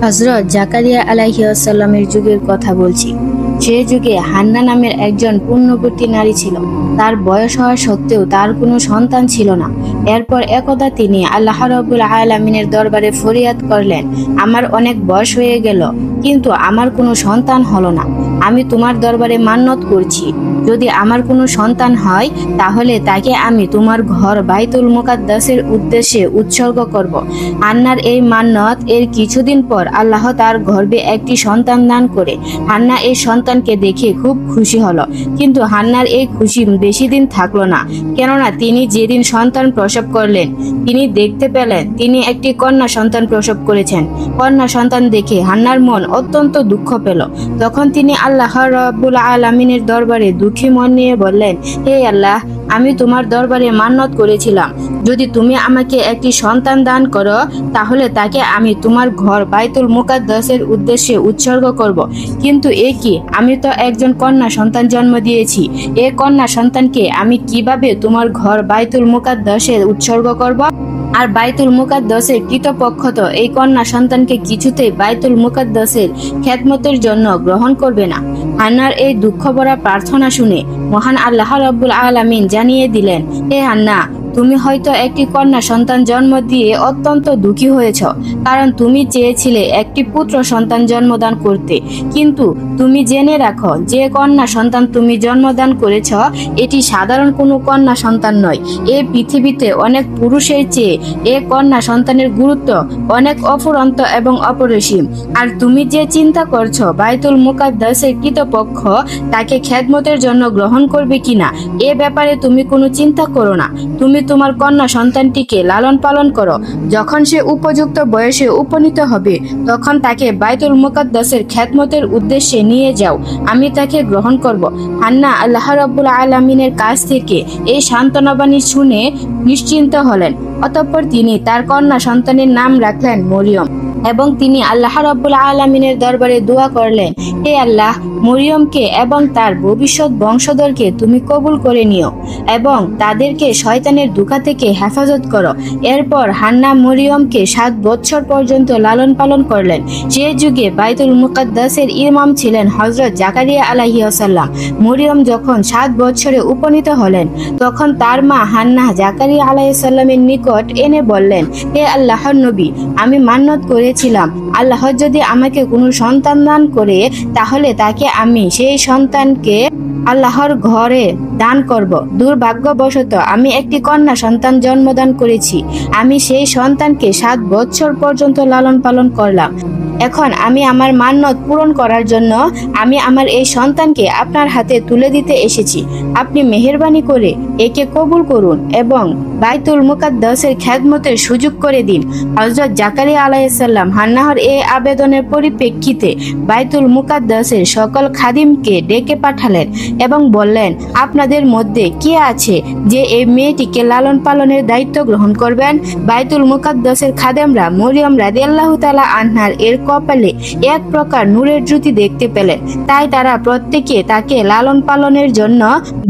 হযরত জাকারিয়া আলাইহিস সালামের যুগের কথা বলছি। সে যুগে হান্না নামের একজন পূর্ণবতী নারী ছিল। তার বয়স হওয়া সত্ত্বেও তার কোনো সন্তান ছিল না। এরপর একদা তিনি আল্লাহ রাব্বুল আলামিনের দরবারে ফরিয়াদ করলেন, আমার অনেক বয়স হয়ে গেল, কিন্তু আমার কোনো সন্তান হলো না। আমি তোমার দরবারে মান্নত করছি, যদি আমার কোনো সন্তান হয় তাহলে তাকে আমি তোমার ঘর বাইতুল মুকাদ্দাসের উদ্দেশ্যে উৎসর্গ করব। হান্নার এই মান্নত এর কিছুদিন পর আল্লাহ তার গর্ভে একটি সন্তান দান করে। হান্না এই সন্তানকে দেখে খুব খুশি হলো, কিন্তু হান্নার এই খুশি বেশি দিন থাকলো না। কেননা তিনি যেদিন সন্তান প্রসব করলেন, তিনি দেখতে পেলেন তিনি একটি কন্যা সন্তান প্রসব করেছেন। কন্যা সন্তান দেখে হান্নার মন অত্যন্ত দুঃখ পেল। তখন তিনি আল্লাহ রাব্বুল আলামিনের দরবারে দুঃখী মন নিয়ে বললেন, হে আল্লাহ, আমি তোমার দরবারে মান্নত করেছিলাম, যদি তুমি আমাকে একটি সন্তান দান করো তাহলে তাকে আমি তোমার ঘর বাইতুল মুকাদ্দাসের উদ্দেশ্যে উৎসর্গ করব। কিন্তু এ কি, আমি তো একজন কন্যা সন্তান জন্ম দিয়েছি, এ কন্যা সন্তানকে আমি কিভাবে তোমার ঘর বাইতুল মুকাদ্দাসে উৎসর্গ করব? আর বাইতুল মুকাদ্দাসের কৃতপক্ষ তো এই কন্যা সন্তানকে কিছুতেই বাইতুল মুকাদ্দাসের খেদমতের জন্য গ্রহণ করবে না। হান্নার এই দুঃখ ভরা প্রার্থনা শুনে মহান আল্লাহ রাব্বুল আলামিন জানিয়ে দিলেন, হে হান্না, তুমি হয়তো একটি কন্যা সন্তান জন্ম দিয়ে অত্যন্ত দুঃখী হয়েছ, কারণ তুমি চেয়েছিলে একটি পুত্র সন্তান জন্মদান করতে। কিন্তু তুমি জেনে রাখো, যে কন্যা সন্তান তুমি জন্মদান করেছ এটি সাধারণ কোনো কন্যা সন্তান নয়। এই পৃথিবীতে অনেক পুরুষের চেয়ে এ কন্যা সন্তানের গুরুত্ব অনেক অফুরন্ত এবং অপরিসীম। আর তুমি যে চিন্তা করছো বাইতুল মুকাদ্দাসের কৃতপক্ষ তাকে খেদমতের জন্য গ্রহণ করবে কিনা, এ ব্যাপারে তুমি কোনো চিন্তা করো না। তুমি তোমার কন্যা সন্তানটিকে লালন পালন করো। যখন সে উপযুক্ত বয়সে উপনীত হবে তখন তাকে বাইতুল মুকাদ্দাসের খেদমতের উদ্দেশ্যে নিয়ে যাও, আমি তাকে গ্রহণ করব। হান্না আল্লাহ রাব্বুল আলামিনের কাছ থেকে এই সান্ত্বনাবাণী শুনে নিশ্চিন্ত হলেন। অতঃপর তিনি তার কন্যা সন্তানের নাম রাখলেন মরিয়ম, এবং তিনি আল্লাহ রাব্বুল আলামিনের দরবারে দোয়া করলেন, হে আল্লাহ, মরিয়মকে এবং তার ভবিষ্যৎ বংশধরকে তুমি কবুল করে নিও এবং তাদেরকে শয়তানের ধোঁকা থেকে হেফাজত করো। এরপর হান্না মরিয়মকে 7 বছর পর্যন্ত লালন পালন করলেন। সে যুগে বাইতুল মুকাদ্দাসের ইমাম ছিলেন হযরত জাকারিয়া আলাইহিস সালাম। মরিয়ম যখন 7 বছরে উপনীত হলেন তখন তার মা হান্না জাকারিয়া আলাইহিস সালামের নিকট এনে বললেন, হে আল্লাহর নবী, আমি মান্নত করেছিলাম আল্লাহ যদি আমাকে কোনো সন্তান দান করে তাহলে তাকে আমি সেই সন্তানকে আল্লাহর ঘরে দান করব। দুর্ভাগ্যবশত আমি একটি কন্যা সন্তান জন্মদান করেছি। আমি সেই সন্তানকে 7 বছর পর্যন্ত লালন পালন করলাম। এখন আমি আমার মান্নত পূরণ করার জন্য আমি আমার এই সন্তানকে আপনার হাতে তুলে দিতে এসেছি। আপনি মেহেরবানি করে একে কবুল করুন এবং বাইতুল মুকাদ্দাসের খেদমতের সুযোগ করে দিন। হযরত জাকারিয়া আলাইহিস সালাম হান্নাহর এই আবেদনের পরিপ্রেক্ষিতে বাইতুল মুকাদ্দাসের সকল খাদিমকে ডেকে পাঠালেন এবং বললেন, আপনাদের মধ্যে কে আছে যে এই মেয়েটিকে লালন পালনের দায়িত্ব গ্রহণ করবেন? বাইতুল মুকাদ্দাসের খাদেমরা মরিয়ম রাদিয়াল্লাহু তাআলা আনহার এর কপালে এক প্রকার নূরের জ্যোতি দেখতে পেলেন, তাই তারা প্রত্যেকে তাকে লালন পালনের জন্য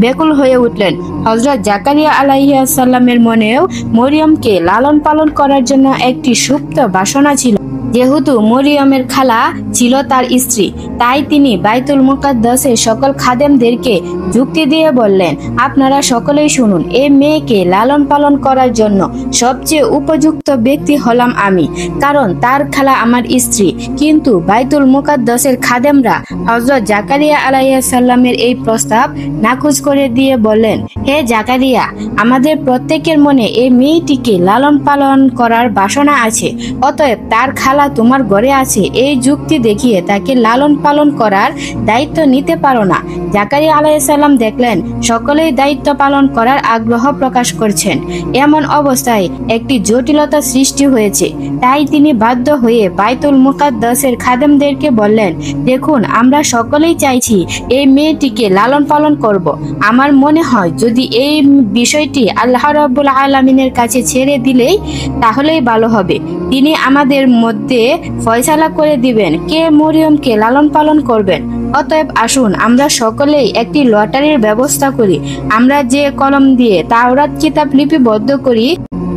ব্যাকুল হয়ে উঠলেন। হযরত জাকারিয়া আলাইহিস সালামের মনেও মরিয়মকে লালন পালন করার জন্য একটি সুপ্ত বাসনা ছিল। যেহেতু মরিয়মের খালা ছিল তার স্ত্রী, তাই তিনি বাইতুল মুকাদ্দাসের সকল খাদেমদেরকে যুক্তি দিয়ে বললেন, আপনারা সকলেই শুনুন, এই মেয়েকে লালন পালন করার জন্য সবচেয়ে উপযুক্ত ব্যক্তি হলাম আমি, কারণ তার খালা আমার স্ত্রী। কিন্তু বাইতুল মুকাদ্দাসের খাদেমরা হযরত জাকারিয়া আলাইহিস সালামের এই প্রস্তাব নাকচ করে দিয়ে বললেন, হে জাকারিয়া, আমাদের প্রত্যেকের মনে এই মেয়েটিকে লালন পালন করার বাসনা আছে, অতএব তার খালা তোমার ঘরে আছে এই যুক্তি দেখিয়ে তাকে লালন পালন করার দায়িত্ব নিতে পারো না। জাকারিয়া আলাইহিস সালাম দেখলেন সকলেই দায়িত্ব পালন করার আগ্রহ প্রকাশ করছেন। এমন অবস্থায় একটি জটিলতা সৃষ্টি হয়েছে, তাই তিনি বাধ্য হয়ে বাইতুল মুকাদ্দাসের খাদেমদেরকে বললেন, দেখুন, আমরা সকলেই চাইছি এই মেয়েটিকে লালন পালন করব। আমার মনে হয় যদি এই বিষয়টি আল্লাহ রাব্বুল আলামিনের কাছে ছেড়ে দিলেই তাহলেই ভালো হবে। তিনি আমাদের মধ্যে ফয়সালা করে দিবেন কে মরিয়মকে লালন পালন করবেন। অতএব আসুন আমরা সকলেই একটি লটারির ব্যবস্থা করি। আমরা যে কলম দিয়ে তাওরাত কিতাব লিপিবদ্ধ করি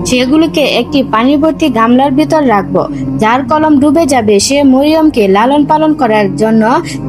সেগুলোকে একটি পানি ভর্তি গামলার ভিতর রাখবো। যার কলম ডুবে যাবে সে মরিয়মকে লালন পালন করার জন্য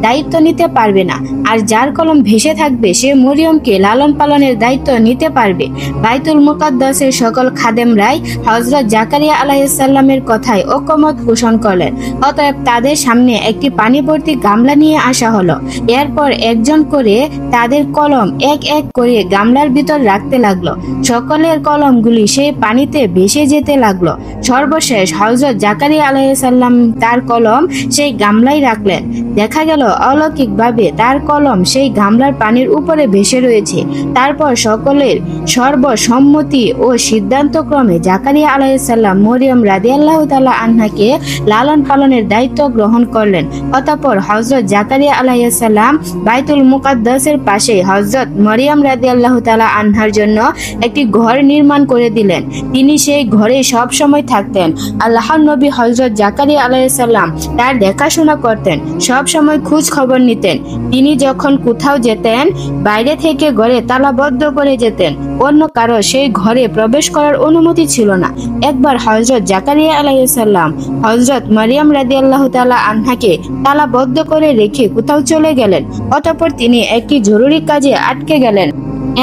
দায়িত্ব নিতে পারবে না, আর যার কলম ভেসে থাকবে সে মরিয়মকে লালন পালনের দায়িত্ব নিতে পারবে। বাইতুল মুকাদ্দাসের সকল খাদেমরাই হযরত জাকারিয়া আলাইহিস সালামের কথায় ঐকমত পোষণ করলেন। অতএব তাদের সামনে একটি পানি ভর্তি গামলা নিয়ে আসা হলো। এরপর একজন করে তাদের কলম এক এক করে গামলার ভিতর রাখতে লাগলো। সকলের কলমগুলি সেই পানিতে ভেসে যেতে লাগলো। সর্বশেষ হযরত জাকারিয়া আলাইহিস সালাম তার কলম সেই গামলায় রাখলেন। দেখা গেল অলৌকিকভাবে তার কলম সেই গামলার পানির উপরে ভেসে রয়েছে। তারপর সকলের সর্বসম্মতি ও সিদ্ধান্তক্রমে জাকারিয়া আলাইহিস সালাম মরিয়ম রাদিয়াল্লাহু তাআলা আনহাকে লালন পালনের দায়িত্ব গ্রহণ করলেন। অতঃপর হযরত জাকারিয়া আলাইহিস সালাম বাইতুল মুকাদ্দাসের পাশে হযরত মরিয়ম রাদিয়াল্লাহু তাআলা আনহার জন্য একটি ঘর নির্মাণ করে দিলেন। তিনি সেই ঘরে সব সময় থাকতেন। আল্লাহর নবী হযরত জাকারিয়া আলাইহিস সালাম তার দেখাশোনা করতেন, সব সময় খোঁজ খবর নিতেন। তিনি যখন কোথাও যেতেন বাইরে থেকে ঘরে তালাবদ্ধ করে যেতেন। অন্য কারো সেই ঘরে প্রবেশ করার অনুমতি ছিল না। একবার হযরত জাকারিয়া আলাইহিস সালাম হযরত মরিয়ম রাদিয়াল্লাহু তাআলা আনহাকে তালাবদ্ধ করে রেখে কোথাও চলে গেলেন। অতঃপর তিনি একটি জরুরি কাজে আটকে গেলেন।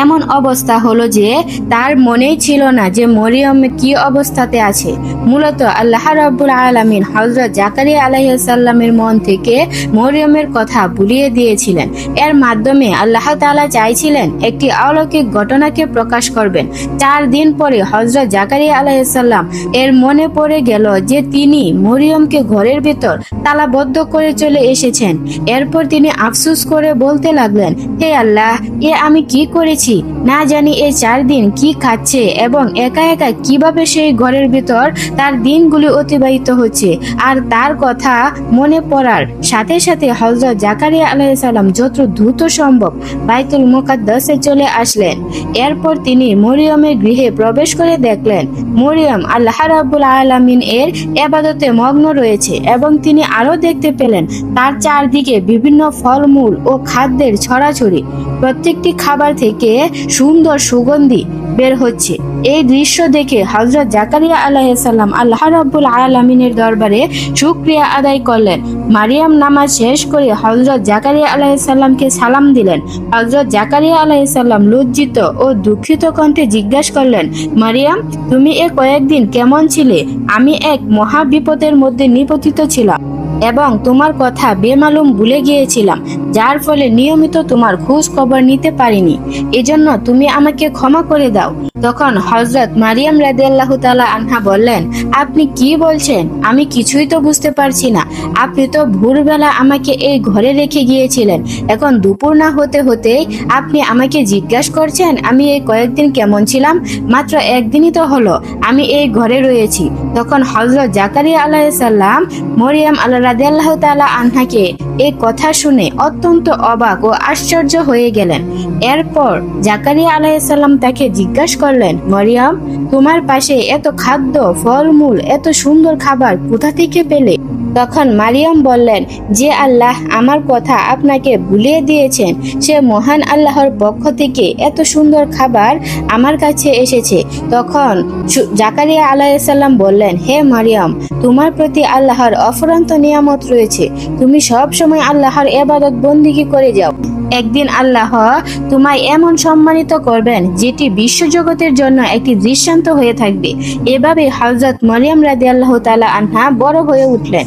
এমন অবস্থা হলো যে তার মনেই ছিল না যে মরিয়ম কি অবস্থাতে আছে। মূলত আল্লাহ রাব্বুল আলামিন হযরত জাকারিয়া আলাইহিস সালামের মন থেকে মরিয়মের কথা ভুলিয়ে দিয়েছিলেন। এর মাধ্যমে আল্লাহ তাআলা চাইছিলেন একটি অলৌকিক ঘটনাকে প্রকাশ করবেন। 4 দিন পরে হযরত জাকারিয়া আলাইহিস সালাম এর মনে পড়ে গেল যে তিনি মরিয়মকে ঘরের ভিতর তালাবদ্ধ করে চলে এসেছেন। এরপর তিনি আফসোস করে বলতে লাগলেন, হে আল্লাহ, এ আমি কি করেছি? না জানি এই 4 দিন কি খাচ্ছে এবং একা একা কিভাবে সেই ঘরের ভিতর তার দিনগুলি অতিবাহিত হচ্ছে। আর তার কথা মনে পড়ার সাথে সাথে হযরত জাকারিয়া আলাইহিস সালাম যত দ্রুত সম্ভব বাইতুল মুকাদ্দাসে চলে আসলেন। এরপর তিনি মরিয়মের গৃহে প্রবেশ করে দেখলেন মরিয়ম আল্লাহ রাব্বুল আলামিন এর ইবাদতে মগ্ন রয়েছে এবং তিনি আরো দেখতে পেলেন তার চারদিকে বিভিন্ন ফলমূল ও খাদ্যের ছড়াছড়ি। প্রত্যেকটি খাবার থেকে সুন্দর সুগন্ধি বের হচ্ছে। এই দৃশ্য দেখে হযরত জাকারিয়া আলাইহিস সালাম আল্লাহ রাব্বুল আলামিনের দরবারে শুকরিয়া আদায় করলেন। মারিয়াম নামাজ শেষ করে হযরত জাকারিয়া আলাইহিস সালামকে সালাম দিলেন। হযরত জাকারিয়া আলাইহিস সালাম লজ্জিত ও দুঃখিত কণ্ঠে জিজ্ঞাসা করলেন, মারিয়াম, তুমি এ কয়েকদিন কেমন ছিলে? আমি এক মহা বিপদের মধ্যে নিপতিত ছিলাম এবং তোমার কথা বেমালুম ভুলে গিয়েছিলাম, যার ফলে নিয়মিত তোমার খোঁজ খবর নিতে পারিনি। এজন্য তুমি আমাকে ক্ষমা করে দাও। তখন হযরত মারিয়াম রাদিয়াল্লাহু তাআলা আনহা বললেন, আপনি কি বলছেন? আমি কিছুই তো বুঝতে পারছি না। আপনি তো ভোরবেলা আমাকে এই ঘরে রেখে গিয়েছিলেন, এখন দুপুর না হতে হতেই আপনি আমাকে জিজ্ঞাসা করছেন আমি এই কয়েকদিন কেমন ছিলাম? মাত্র একদিনই তো হলো আমি এই ঘরে রয়েছি। তখন হযরত জাকারিয়া আলাইহিস সালাম মরিয়াম রাদিয়াল্লাহু তাআলা আনহাকে এই কথা শুনে অত্যন্ত অবাক ও আশ্চর্য হয়ে গেলেন। এরপর জাকারিয়া আলাইহিস সালাম তাকে জিজ্ঞাসা করলেন, মরিয়ম, তোমার পাশে এত খাদ্য, ফলমূল, এত সুন্দর খাবার কোথা থেকে পেলে? তখন মারিয়াম বললেন, যে আল্লাহ আমার কথা আপনাকে ভুলিয়ে দিয়েছেন সে মহান আল্লাহর পক্ষ থেকে এত সুন্দর খাবার আমার কাছে এসেছে। তখন জাকারিয়া আলাইহিস সালাম বললেন, হে মারিয়াম, তোমার প্রতি আল্লাহর অফুরন্ত নিয়ামত রয়েছে। তুমি সব সময় আল্লাহর ইবাদত বন্দেগী করে যাও। একদিন আল্লাহ তোমায় এমন সম্মানিত করবেন যেটি বিশ্বজগতের জন্য একটি দৃষ্টান্ত হয়ে থাকবে। এভাবে হযরত মরিয়ম রাদিয়াল্লাহু তাআলা আনহা বড় হয়ে উঠলেন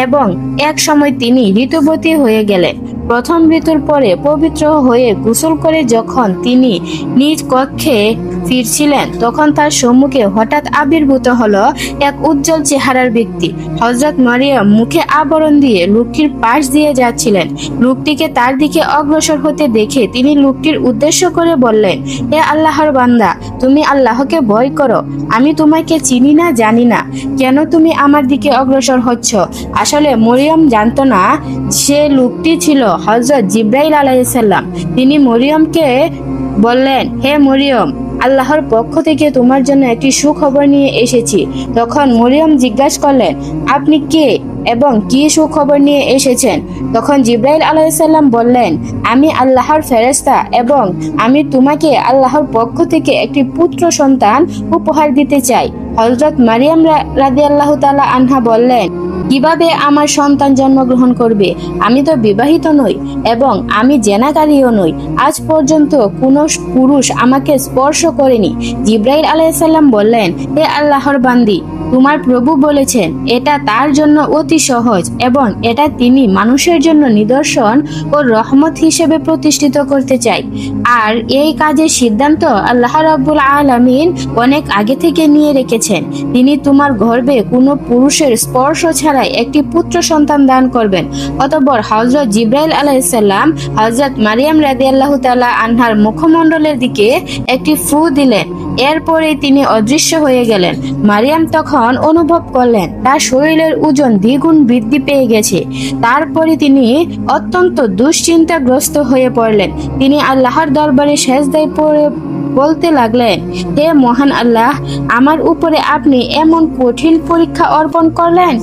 এবং এক সময় তিনি ঋতুবতী হয়ে গেলেন। প্রথম ঋতুর পরে পবিত্র হয়ে গোসল করে যখন তিনি নিজ কক্ষে ফিরছিলেন তখন তার সম্মুখে হঠাৎ আবির্ভূত হলো এক উজ্জ্বল চেহারার ব্যক্তি। হযরত মারিয়াম মুখে আবরণ দিয়ে লোকটির পাশ দিয়ে যাচ্ছিলেন। লোকটিকে তার দিকে অগ্রসর হতে দেখে তিনি লোকটির উদ্দেশ্য করে বললেন, হে আল্লাহর বান্দা, তুমি আল্লাহকে ভয় করো। আমি তোমাকে চিনি না, জানি না, কেন তুমি আমার দিকে অগ্রসর হচ্ছ? আসলে মরিয়ম জানতো না সে লোকটি ছিল হযরত জিবরাইল আলাইহিস সালাম। তিনি মরিয়মকে বললেন, হে মরিয়ম, আল্লাহর পক্ষ থেকে তোমার জন্য একটি সুখবর নিয়ে এসেছি। তখন মরিয়ম জিজ্ঞাসা করলেন, আপনি কে এবং কি সুখবর নিয়ে এসেছেন? তখন জিব্রাইল আলাইহিসসালাম বললেন, আমি আল্লাহর ফেরেশতা এবং আমি তোমাকে আল্লাহর পক্ষ থেকে একটি পুত্র সন্তান উপহার দিতে চাই। হযরত মারিয়াম রাদিয়াল্লাহু তাআলা আনহা বললেন, কিভাবে আমার সন্তান জন্মগ্রহণ করবে? আমি তো বিবাহিত নই এবং আমি জেনাকারীও নই। আজ পর্যন্ত কোনো পুরুষ আমাকে স্পর্শ করেনি। জিব্রাইল আলাইহিসসালাম বললেন, হে আল্লাহর বান্দি, তোমার প্রভু বলেছেন এটা তার জন্য অতি সহজ এবং এটা তিনি মানুষের জন্য নিদর্শন ও রহমত হিসেবে প্রতিষ্ঠিত করতে চাই। আর এই কাজের সিদ্ধান্ত আল্লাহ রাব্বুল আলামিন অনেক আগে থেকে নিয়ে রেখেছেন। তিনি তোমার গর্ভে কোনো পুরুষের স্পর্শ ছাড়াই একটি পুত্র সন্তান দান করবেন। অতঃপর হযরত জিব্রাইল আলাইহিসসালাম হযরত মারিয়াম রাদিয়াল্লাহু তাআলা আনহার মুখমণ্ডলের দিকে একটি ফু দিলেন। এরপরে তিনি অদৃশ্য হয়ে গেলেন। মারিয়াম তখন অনুভব করলেন তার শরীরের ওজন দ্বিগুণ বৃদ্ধি পেয়ে গেছে। তারপরে তিনি অত্যন্ত দুশ্চিন্তাগ্রস্ত হয়ে পড়লেন। তিনি আল্লাহর দরবারে সেজদায় পড়ে বলতে লাগলেন, হে মহান আল্লাহ, আমার উপরে আপনি এমন কঠিন পরীক্ষা অর্পণ করলেন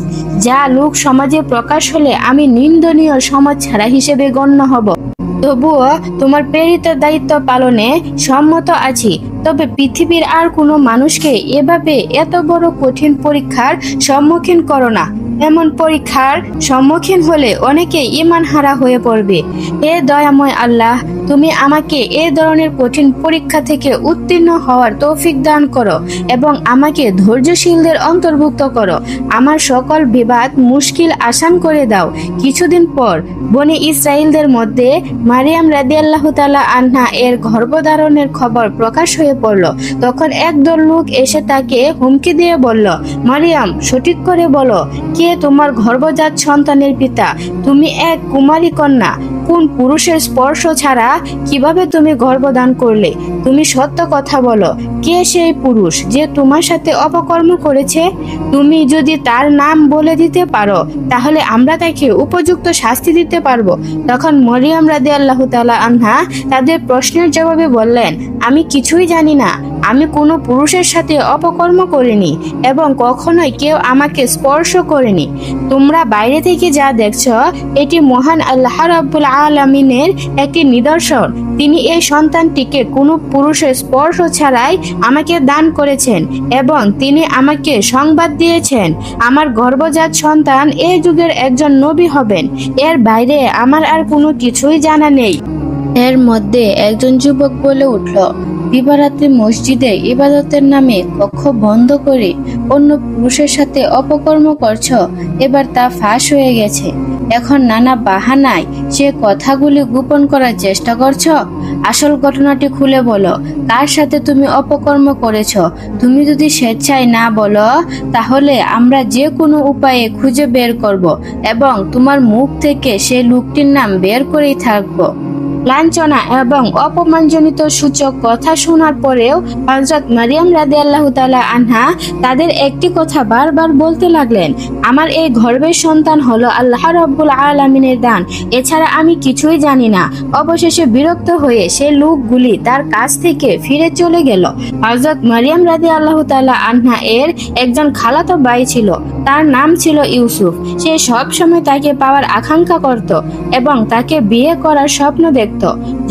যা লোক সমাজে প্রকাশ হলে আমি নিন্দনীয় সমাজ ছাড়া হিসেবে গণ্য হব। তবুও তোমার প্রেরিত দায়িত্ব পালনে সম্মত আছি। তবে পৃথিবীর আর কোনো মানুষকে এভাবে এত বড় কঠিন পরীক্ষার সম্মুখীন করো না। এমন পরীক্ষার সম্মুখীন হলে অনেকে ঈমান হারা হয়ে পড়বে। হে দয়াময় আল্লাহ, তুমি আমাকে এই ধরনের কঠিন পরীক্ষা থেকে উত্তীর্ণ হওয়ার তৌফিক দান করো এবং আমাকে ধৈর্যশীলদের অন্তর্ভুক্ত করো। আমার সকল বিবাদ মুশকিল আসান করে দাও। কিছুদিন পর বনি ইসরাইলদের মধ্যে মারিয়াম রাদিয়াল্লাহু তাআলা আনহা এর গর্ভধারণের খবর প্রকাশ হয়ে পড়ল। তখন একদল লোক এসে তাকে হুমকি দিয়ে বলল, মারিয়াম, সঠিক করে বলো, কে তোমার গর্ভজাত সন্তানের পিতা? তুমি এক কুমারী কন্যা। কোন পুরুষের স্পর্শ ছাড়া কিভাবে তুমি গর্ভধান করলে? তুমি সত্য কথা বলো, কে সেই পুরুষ যে তোমার সাথে অপকর্ম করেছে? তুমি যদি তার নাম বলে দিতে পারো তাহলে আমরা তাকে উপযুক্ত শাস্তি দিতে পারবো। তখন মরিয়ম রাদিয়াল্লাহু তাআলা আনহা তাদের প্রশ্নের জবাবে বললেন, আমি কিছুই জানি না। আমি কোনো পুরুষের সাথে অপকর্ম করিনি এবং কখনোই কেউ আমাকে স্পর্শ করেনি। তোমরা বাইরে থেকে যা দেখছো এটি মহান আল্লাহ রাব্বুল আলামিনের একটি নিদর্শন। তিনি এই সন্তানটিকে কোনো পুরুষের স্পর্শ ছাড়াই আমাকে দান করেছেন এবং তিনি আমাকে সংবাদ দিয়েছেন আমার গর্ভজাত সন্তান এই যুগের একজন নবী হবেন। এর বাইরে আমার আর কোনো কিছুই জানা নেই। এর মধ্যে একজন যুবক বলে উঠল, দিবারাত্রি মসজিদে ইবাদতের নামে কক্ষ বন্ধ করে অন্য পুরুষের সাথে অপকর্ম করছ। এবার তা ফাঁস হয়ে গেছে। এখন নানা বাহানায় সে কথাগুলি গোপন করার চেষ্টা করছ। আসল ঘটনাটি খুলে বলো, কার সাথে তুমি অপকর্ম করেছ? তুমি যদি স্বেচ্ছায় না বলো তাহলে আমরা যে কোনো উপায়ে খুঁজে বের করব এবং তোমার মুখ থেকে সেই লোকটির নাম বের করেই থাকবো। লাঞ্ছনা এবং অপমানজনিত সূচক কথা শোনার পরেও হযরত মারিয়াম রাদিয়াল্লাহু তাআলা আনহা তাদের একটি কথা বারবার বলতে লাগলেন, আমার এই গর্ভের সন্তান হলো আল্লাহ রাব্বুল আলামিনের দান, এছাড়া আমি কিছুই জানি না। অবশেষে বিরক্ত হয়ে সে লোকগুলি তার কাছ থেকে ফিরে চলে গেল। হযরত মারিয়াম রাদিয়াল্লাহু তাআলা আনহা এর একজন খালাতো ভাই ছিল, তার নাম ছিল ইউসুফ। সে সব সময় তাকে পাওয়ার আকাঙ্ক্ষা করত এবং তাকে বিয়ে করার স্বপ্ন দেখত।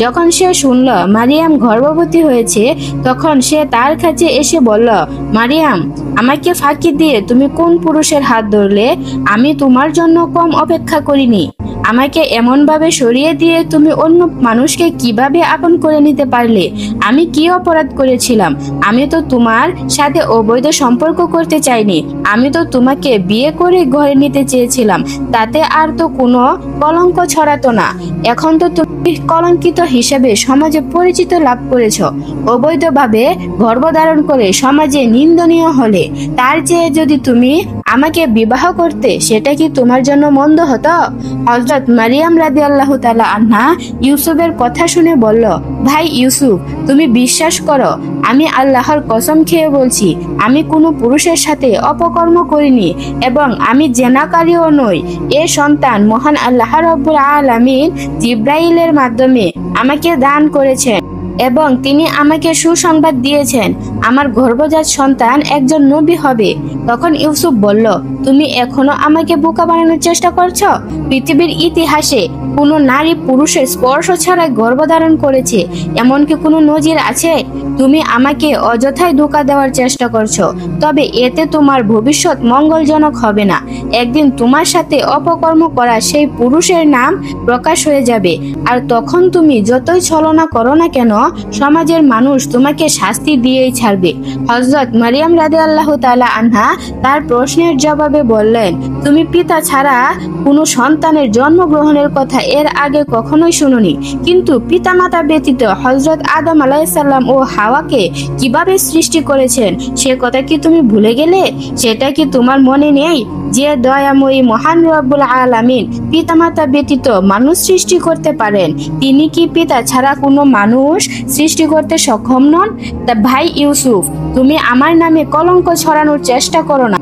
যখন সে শুনল মারিয়াম গর্ভবতী হয়েছে তখন সে তার কাছে এসে বলল, মারিয়াম, আমাকে ফাঁকি দিয়ে তুমি কোন পুরুষের হাত ধরলে? আমি তোমার জন্য কম অপেক্ষা করিনি। আমাকে এমনভাবে সরিয়ে দিয়ে তুমি অন্য মানুষকে কিভাবে আপন করে নিতে পারলে? আমি কি অপরাধ করেছিলাম? আমি তো তোমার সাথে অবৈধ সম্পর্ক করতে চাইনি। আমি তো তোমাকে বিয়ে করে ঘরে নিতে চেয়েছিলাম। তাতে আর তো কোনো কলঙ্ক ছড়াতো না। এখন তো তুমি কলঙ্কিত হিসেবে সমাজে পরিচিত লাভ করেছ। অবৈধভাবে গর্ভধারণ করে সমাজে নিন্দনীয় হলে তার চেয়ে যদি তুমি আমাকে বিবাহ করতে সেটা কি তোমার জন্য মন্দ হতো? হযরত মারিয়াম রাদিয়াল্লাহু তাআলা আনহা ইউসুফের কথা শুনে বলল, ভাই ইউসুফ, তুমি বিশ্বাস করো, আমি আল্লাহর কসম খেয়ে বলছি, আমি কোনো পুরুষের সাথে অপকর্ম করিনি এবং আমি জেনাকারীও নই। এ সন্তান মহান আল্লাহ রাব্বুল আলামিন জিব্রাইলের মাধ্যমে আমাকে দান করেছেন। এবং তিনি আমাকে সুসংবাদ দিয়েছেন আমার গর্ভজাত সন্তান একজন নবী হবে। তখন ইউসুফ বলল, তুমি এখনো আমাকে বোকা বানানোর চেষ্টা করছো? পৃথিবীর ইতিহাসে কোনো নারী পুরুষের স্পর্শ ছাড়াই গর্ভধারণ করেছে এমনকি কোনো নজির আছে? তুমি আমাকে অযথাই ধোঁকা দেওয়ার চেষ্টা করছো, তবে এতে তোমার ভবিষ্যৎ মঙ্গলজনক হবে না। একদিন তোমার সাথে অপকর্ম করা সেই পুরুষের নাম প্রকাশ হয়ে যাবে, আর তখন তুমি যতই ছলনা করো না কেন সমাজের মানুষ তোমাকে শাস্তি দিয়েই ছাড়বে। হযরত মারিয়াম রাদিয়াল্লাহু তাআলা আনহা তার প্রশ্নের জবাবে বললেন, তুমি পিতা ছাড়া কোনো সন্তানের জন্মগ্রহণের কথা এর আগে কখনোই শুনুনি, কিন্তু পিতামাতা ব্যতীত হযরত আদম আলাইহিস সালাম ও হাওয়াকে কিভাবে সৃষ্টি করেছেন সে কথা কি তুমি ভুলে গেলে? সেটা কি তোমার মনে নেই যে দয়াময়ী মহান রব্বুল আলামিন পিতামাতা ব্যতীত মানুষ সৃষ্টি করতে পারেন? তিনি কি পিতা ছাড়া কোনো মানুষ সৃষ্টি করতে সক্ষম নন? তা ভাই ইউসুফ, তুমি আমার নামে কলঙ্ক ছড়ানোর চেষ্টা করো না।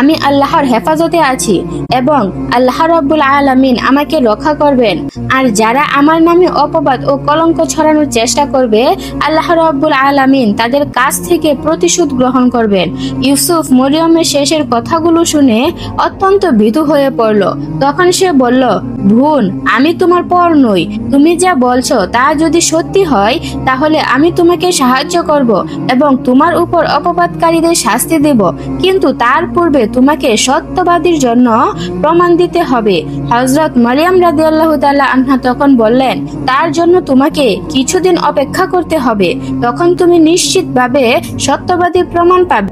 আমি আল্লাহর হেফাজতে আছি এবং আল্লাহ রাব্বুল আলামিন আমাকে রক্ষা করবেন। আর যারা আমার নামে অপবাদ ও কলঙ্ক ছড়ানোর চেষ্টা করবে আল্লাহ রাব্বুল আলামিন তাদের কাছ থেকে প্রতিশোধ গ্রহণ করবেন। ইউসুফ মরিয়মের শেষের কথাগুলো শুনে অত্যন্ত ভীতু হয়ে পড়ল। তখন সে বলল, বোন, আমি তোমার পর নই। তুমি যা বলছো তা যদি সত্যি হয় তাহলে আমি তোমাকে সাহায্য করব এবং তোমার উপর অপবাদকারীদের শাস্তি দেব, কিন্তু তার পূর্বে তোমাকে সত্যবাদীর জন্য প্রমাণ দিতে হবে। হযরত মারিয়াম রাদিয়াল্লাহু তাআলা আনহা তখন বললেন, তার জন্য তোমাকে কিছুদিন অপেক্ষা করতে হবে, তখন তুমি নিশ্চিতভাবে সত্যবাদীর প্রমাণ পাবে।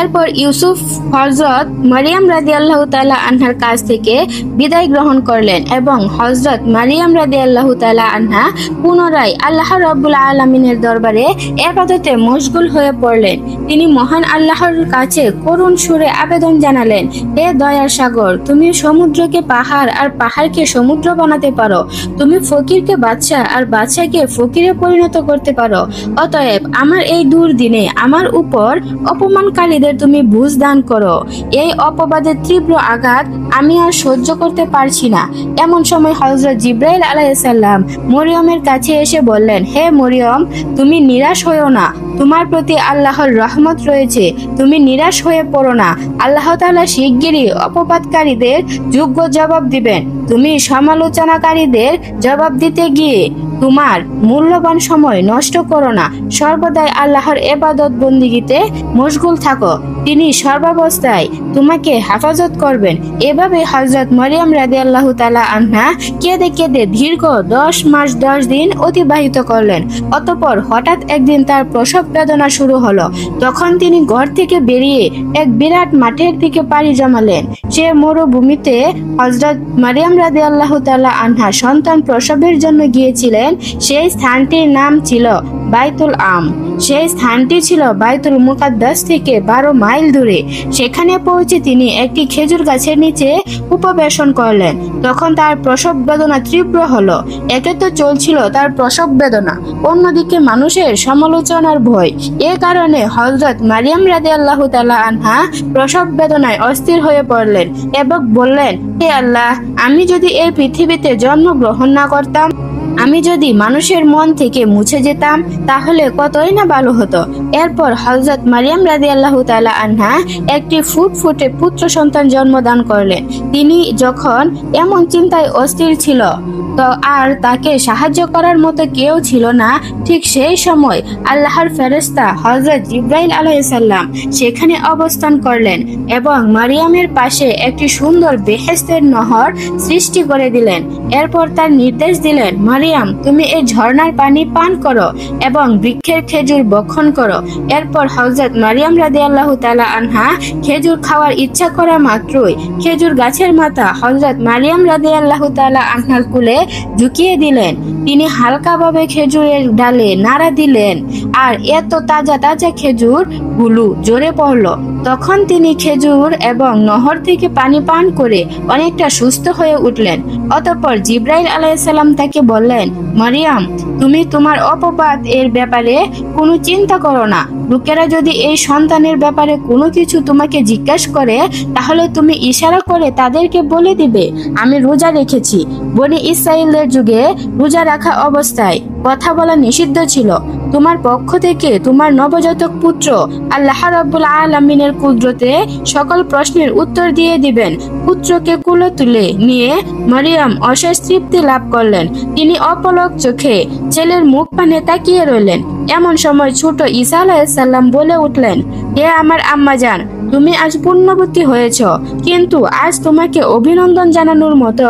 এরপর ইউসুফ হযরত মারিয়াম রাদিয়াল্লাহু তাআলা আনহার কাছ থেকে বিদায় গ্রহণ করলেন এবং হযরত মারিয়াম রাদিয়াল্লাহু তাআলা আনহা পুনরায় আল্লাহ রাব্বুল আলামিনের দরবারে ইবাদতে মশগুল হয়ে পড়লেন। তিনি মহান আল্লাহর কাছে করুণ সুরে আবেদন জানালেন, হে দয়ার সাগর, তুমি সমুদ্রকে পাহাড় আর পাহাড়কে সমুদ্র বানাতে পারো। তুমি ফকিরকে বাদশা আর বাদশাকে ফকিরে পরিণত করতে পারো। অতএব আমার এই দুর্দিনে আমার উপর অপমানকারী তুমি বুঝ দান করো। এই অপবাদের তীব্র আঘাত আমি আর সহ্য করতে পারছি না। এমন সময় হযরত জিবরাইল আলাইহিস সালাম মরিয়মের কাছে এসে বললেন, হে মরিয়ম, তুমি নিরাশ হয়ো না, তোমার প্রতি আল্লাহর রহমত রয়েছে, তুমি নিরাশ হয়ে পড়ো না। আল্লাহ তাআলা শিগগিরই অপবাদকারীদের যোগ্য জবাব দিবেন। তুমি সমালোচনাকারীদের জবাব দিতে গিয়ে তোমার মূল্যবান সময় নষ্ট করো না, সর্বদাই আল্লাহর ইবাদত বন্দিগিতে মশগুল থাকো, তিনি সর্বাবস্থায় তোমাকে হেফাজত করবেন। এভাবে হযরত মারিয়াম রাদিয়াল্লাহু তাআলা আনহা কেঁদে কেঁদে দীর্ঘ 10 মাস 10 দিন অতিবাহিত করলেন। অতঃপর হঠাৎ একদিন তার প্রসব বেদনা শুরু হলো। তখন তিনি ঘর থেকে বেরিয়ে এক বিরাট মাঠের দিকে পাড়ি জমালেন। সে মরুভূমিতে হযরত মারিয়াম রাদিয়াল্লাহু তাআলা আনহা সন্তান প্রসবের জন্য গিয়েছিলেন। সেই স্থানটির নাম ছিল বাইতুল আম। সেই স্থানটি ছিল বাইতুল মুকাদ্দাস থেকে 12 মাইল দূরে। সেখানে পৌঁছে তিনি একটি খেজুর গাছের নিচে উপবেশন করলেন। তখন তার প্রসব বেদনা তীব্র হলো। একে তো চলছিল তার প্রসব বেদনা, অন্যদিকে মানুষের সমালোচনার ভয়। এ কারণে হযরত মারিয়াম রাদিয়াল্লাহু তাআলা আনহা প্রসব বেদনায় অস্থির হয়ে পড়লেন এবং বললেন, হে আল্লাহ, আমি যদি এই পৃথিবীতে জন্মগ্রহণ না করতাম, আমি যদি মানুষের মন থেকে মুছে যেতাম তাহলে কতই না ভালো হতো। এরপর হযরত মারিয়াম রাদিয়াল্লাহু তাআলা আনহা একটি ফুটফুটে পুত্র সন্তান জন্মদান করলেন। তিনি যখন এমন চিন্তায় অস্থির ছিল তো আর তাকে সাহায্য করার মতো কেউ ছিল না, ঠিক সেই সময় আল্লাহর ফেরেশতা হযরত জিবরাইল আলাইহিস সালাম সেখানে অবস্থান করলেন এবং মারিয়ামের পাশে একটি সুন্দর বেহেশতের নহর সৃষ্টি করে দিলেন। এরপর তার নির্দেশ দিলেন, মারিয়াম, তুমি এই ঝর্ণার পানি পান করো এবং বৃক্ষের খেজুর ভক্ষণ করো। এরপর হযরত মারিয়াম রাদিয়াল্লাহু তাআলা আনহা খেজুর খাওয়ার ইচ্ছা করা মাত্রই খেজুর গাছের মাথা হযরত মারিয়াম রাদিয়াল্লাহু তাআলা আনহার কোলে ঝুঁকিয়ে দিলেন। তিনি হালকাভাবে খেজুরের ডালে নাড়া দিলেন আর এত তাজা তাজা খেজুর গুলো জোরে পড়লো। তখন তিনি খেজুর এবং নহর থেকে পানি পান করে অনেকটা সুস্থ হয়ে উঠলেন। অতঃপর জিব্রাইল আলাইহিসসালাম তাকে বললেন, মারিয়াম, তুমি তোমার অপবাদ এর ব্যাপারে কোনো চিন্তা করো না। লোকেরা যদি এই সন্তানের ব্যাপারে কোনো কিছু তোমাকে জিজ্ঞাসা করে, তাহলে তুমি ইশারা করে তাদেরকে বলে দিবে, আমি রোজা রেখেছি। বনি ইসরাইলের যুগে রোজা রাখা অবস্থায় কথা বলা নিষিদ্ধ ছিল। তোমার পক্ষ থেকে তোমার নবজাতক পুত্র আল্লাহ রাব্বুল আলামিনের কুদরতে সকল প্রশ্নের উত্তর দিয়ে দিবেন। পুত্রকে কোলে তুলে নিয়ে মারিয়াম অশেষ তৃপ্তি লাভ করলেন। তিনি অপলক চোখে ছেলের মুখ পানে তাকিয়ে রইলেন। এমন সময় ছোট ঈসা আলাইহিসসালাম বলে উঠলেন, হে আমার আম্মাজান, তুমি আজ পুণ্যবতী হয়েছ, কিন্তু আজ তোমাকে অভিনন্দন জানানোর মতো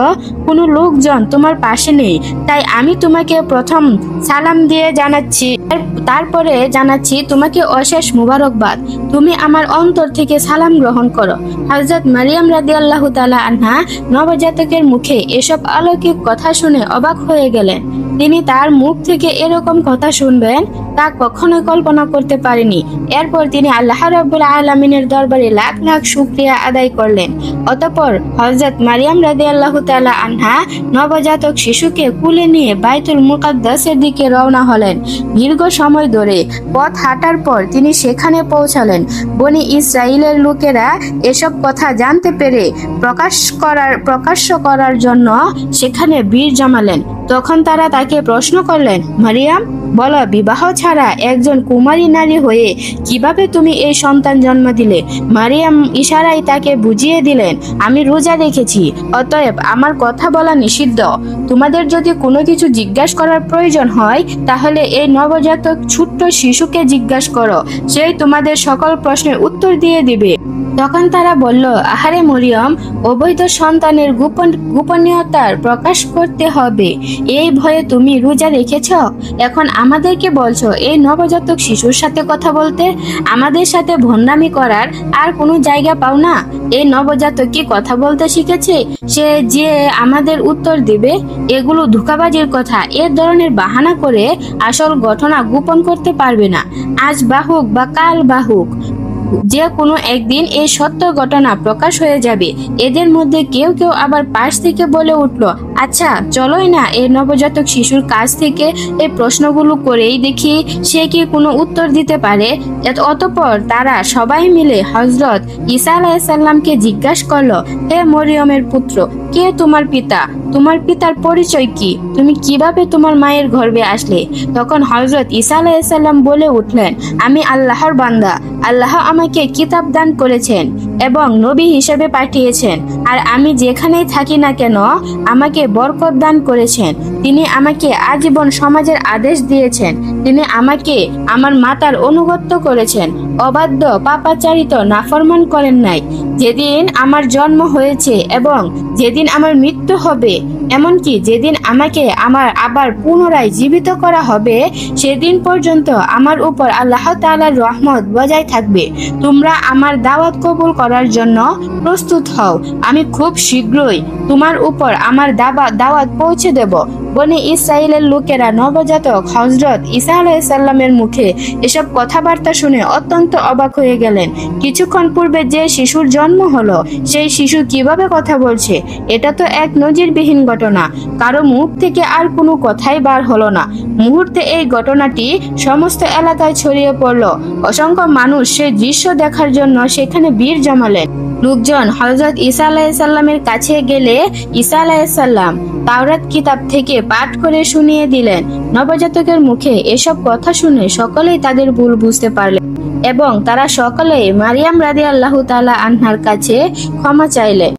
কোনো লোকজন তোমার পাশে নেই। তাই আমি তোমাকে প্রথম সালাম দিয়ে জানাচ্ছি, তারপরে জানাচ্ছি তোমাকে অশেষ মুবারকবাদ। তুমি আমার অন্তর থেকে সালাম গ্রহণ করো। হযরত মারিয়াম রাদিয়াল্লাহু তাআলা আনহা নবজাতকের মুখে এসব অলৌকিক কথা শুনে অবাক হয়ে গেলেন। তিনি তার মুখ থেকে এরকম কথা শুনবেন তা কখনোই কল্পনা করতে পারেনি। এরপর তিনি আল্লাহ রাব্বুল আলামিনের দরবারে লাখ লাখ শুকরিয়া আদায় করলেন। অতঃপর হযরত মারিয়াম রাদিয়াল্লাহু তাআলা আনহা নবজাতক শিশুকে কুলে নিয়ে বাইতুল মুকাদ্দাসের দিকে রওনা হলেন। দীর্ঘ সময় ধরে পথ হাঁটার পর তিনি সেখানে পৌঁছালেন। বনি ইসরাইলের লোকেরা এসব কথা জানতে পেরে প্রকাশ্য করার জন্য সেখানে ভিড় জমালেন। তখন তারা তাকে প্রশ্ন করলেন, মারিয়াম, বলো, বিবাহ ছাড়া একজন কুমারী নারী হয়ে কিভাবে তুমি এই সন্তান জন্ম দিলে? মারিয়াম ইশারায় তাকে বুঝিয়ে দিলেন, আমি রোজা রেখেছি, অতএব আমার কথা বলা নিষিদ্ধ। তোমাদের যদি কোনো কিছু জিজ্ঞাসা করার প্রয়োজন হয়, তাহলে এই নবজাতক ছোট্ট শিশুকে জিজ্ঞাসা করো, সেই তোমাদের সকল প্রশ্নের উত্তর দিয়ে দিবে। তখন তারা বলল, আহারে মরিয়ম, অবৈধ সন্তানের গোপনীয়তার প্রকাশ করতে হবে এই ভয়ে তুমি রোজা রেখেছ? এখন আমাদেরকে বলছো এই নবজাতক শিশুর সাথে কথা বলতে? আমাদের সাথে ভণ্ডামি করার আর কোনো জায়গা পাও না? এই নবজাতক কি কথা বলতে শিখেছে? সে যে আমাদের উত্তর দিবে? এগুলো ধোঁকাবাজির কথা। এ ধরনের বাহানা করে আসল ঘটনা গোপন করতে পারবে না। আজ বাহুক বা কাল বাহুক, যে কোনো একদিন এই সত্য ঘটনা প্রকাশ হয়ে যাবে। এদের মধ্যে কেউ কেউ আবার পাশ থেকে বলে উঠল, আচ্ছা চলোই না এই নবজাতক শিশুর কাছ থেকে এই প্রশ্নগুলো করেই দেখি সে কি কোনো উত্তর দিতে পারে। অতঃপর তারা সবাই মিলে হযরত ঈসা আলাইহিসসালামকে জিজ্ঞাসা করলো, হে মরিয়মের পুত্র, কে তোমার পিতা? তোমার পিতার পরিচয় কি? তুমি কিভাবে তোমার মায়ের গর্ভে আসলে? তখন হযরত ঈসা আলাইহিসসালাম বলে উঠলেন, আমি আল্লাহর বান্দা। আল্লাহ আমাকে কিতাব দান করেছেন এবং নবী হিসেবে পাঠিয়েছেন। আর আমি যেখানেই থাকি না কেন আমাকে বরকত দান করেছেন। তিনি আমাকে আজীবন সমাজের আদেশ দিয়েছেন। তিনি আমাকে আমার মাতার আনুগত্য করেছেন, অবাধ্য পাপাচারিত নাফরমান করেন নাই। যেদিন আমার জন্ম হয়েছে এবং যেদিন আমার মৃত্যু হবে, এমনকি যেদিন আমাকে আবার পুনরায় জীবিত করা হবে, সেদিন পর্যন্ত আমার উপর আল্লাহ তাআলার রহমত বজায় থাকবে। তোমরা আমার দাওয়াত কবুল করার জন্য প্রস্তুত হও। আমি খুব শীঘ্রই তোমার উপর আমার দাওয়াত পৌঁছে দেব। বনি ইসরাইলের লোকেরা নবজাতক হযরত ঈসা আলাইহিসসালামের মুখে এসব কথাবার্তা শুনে অত্যন্ত অবাক হয়ে গেলেন। কিছুক্ষণ পূর্বে যে শিশুর জন্ম হলো, সেই শিশু কিভাবে কথা বলছে? এটা তো এক নজিরবিহীন ঘটনা। কারো মুখ থেকে আর কোনো কথাই বার হলো না। মুহূর্তে এই ঘটনাটি সমস্ত এলাকায় ছড়িয়ে পড়ল। অসংখ্য মানুষ সেই দৃশ্য দেখার জন্য সেখানে ভিড় জমালেন। লোকজন হযরত ঈসা আলাইহিসসালামের কাছে গেলে ঈসা আলাইহিসসালাম তাওরাত কিতাব থেকে পাঠ করে শুনিয়ে দিলেন। নবজাতকের মুখে এসব কথা শুনে সকলেই তাদের ভুল বুঝতে পারলেন এবং তারা সকলেই মারিয়াম রাদিয়াল্লাহু তাআলা আনহার কাছে ক্ষমা চাইলেন।